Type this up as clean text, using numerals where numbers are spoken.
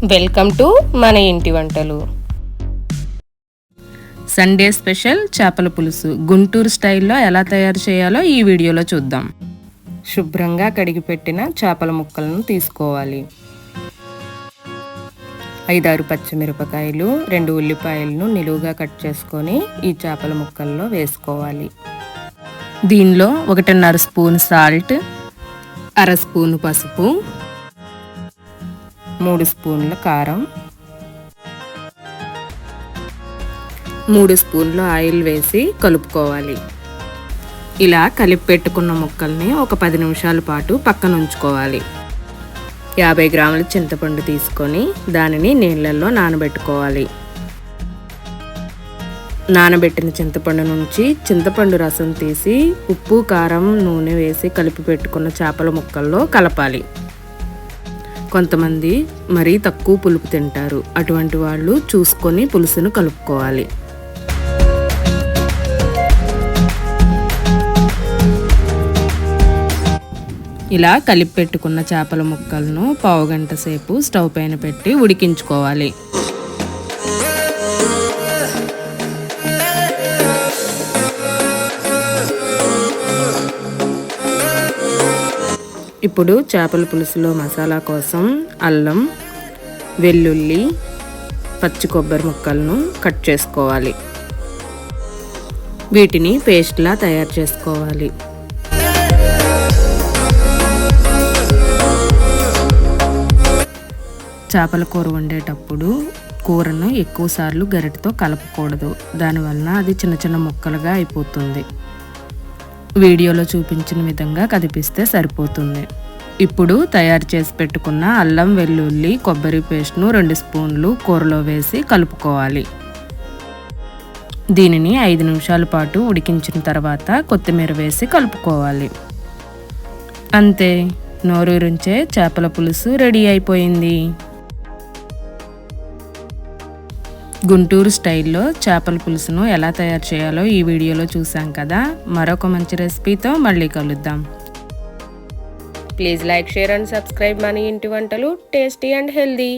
Welcome to మన ఇంటి వంటలు. సండే స్పెషల్ చేపల పులుసు గుంటూరు స్టైల్లో ఎలా తయారు చేయాలో ఈ వీడియోలో చూద్దాం. శుభ్రంగా కడిగి పెట్టిన చేపల ముక్కలను తీసుకోవాలి. 5-6 పచ్చిమిరపకాయలు, 2 ఉల్లిపాయలను నిలువుగా కట్ చేసుకొని ఈ చేపల ముక్కల్లో వేసుకోవాలి. దీనిలో 1.5 స్పూన్ సాల్ట్, 1/2 స్పూన్ పసుపు, 3 స్పూన్ల కారం, 3 స్పూన్ల ఆయిల్ వేసి కలుపుకోవాలి. ఇలా కలిపి పెట్టుకున్న ముక్కల్ని ఒక 10 నిమిషాల పాటు పక్కన ఉంచుకోవాలి. 50 గ్రాముల చింతపండు తీసుకొని దానిని నీళ్ళల్లో నానబెట్టుకోవాలి. నానబెట్టిన చింతపండు నుంచి చింతపండు రసం తీసి ఉప్పు, కారం, నూనె వేసి కలిపి పెట్టుకున్న చేపల ముక్కల్లో కలపాలి. కొంతమంది మరీ తక్కువ పులుపు తింటారు. అటువంటి వాళ్ళు చూసుకొని పులుసును కలుపుకోవాలి. ఇలా కలిపి పెట్టుకున్న చేపల ముక్కలను పావుగంట సేపు స్టవ్ పైన పెట్టి ఉడికించుకోవాలి. ఇప్పుడు చేపల పులుసులో మసాలా కోసం అల్లం, వెల్లుల్లి, పచ్చి కొబ్బరి ముక్కలను కట్ చేసుకోవాలి. వీటిని పేస్ట్లా తయారు చేసుకోవాలి. చేపల కూర వండేటప్పుడు కూరను ఎక్కువసార్లు గరిటెతో కలపకూడదు. దానివల్ల అది చిన్న చిన్న ముక్కలుగా అయిపోతుంది. వీడియోలో చూపించిన విధంగా కదిపిస్తే సరిపోతుంది. ఇప్పుడు తయారు చేసి పెట్టుకున్న అల్లం, వెల్లుల్లి, కొబ్బరి పేస్ట్ను 2 స్పూన్లు కూరలో వేసి కలుపుకోవాలి. దీనిని 5 నిమిషాల పాటు ఉడికించిన తర్వాత కొత్తిమీర వేసి కలుపుకోవాలి. అంతే, నోరూరించే చేపల పులుసు రెడీ అయిపోయింది. గుంటూరు స్టైల్లో చేపల పులుసును ఎలా తయారు చేయాలో ఈ వీడియోలో చూసాం కదా. మరొక మంచి రెసిపీతో మళ్ళీ కలుద్దాం. Please like, share and subscribe మన ఇంటి వంటలు. Tasty and healthy.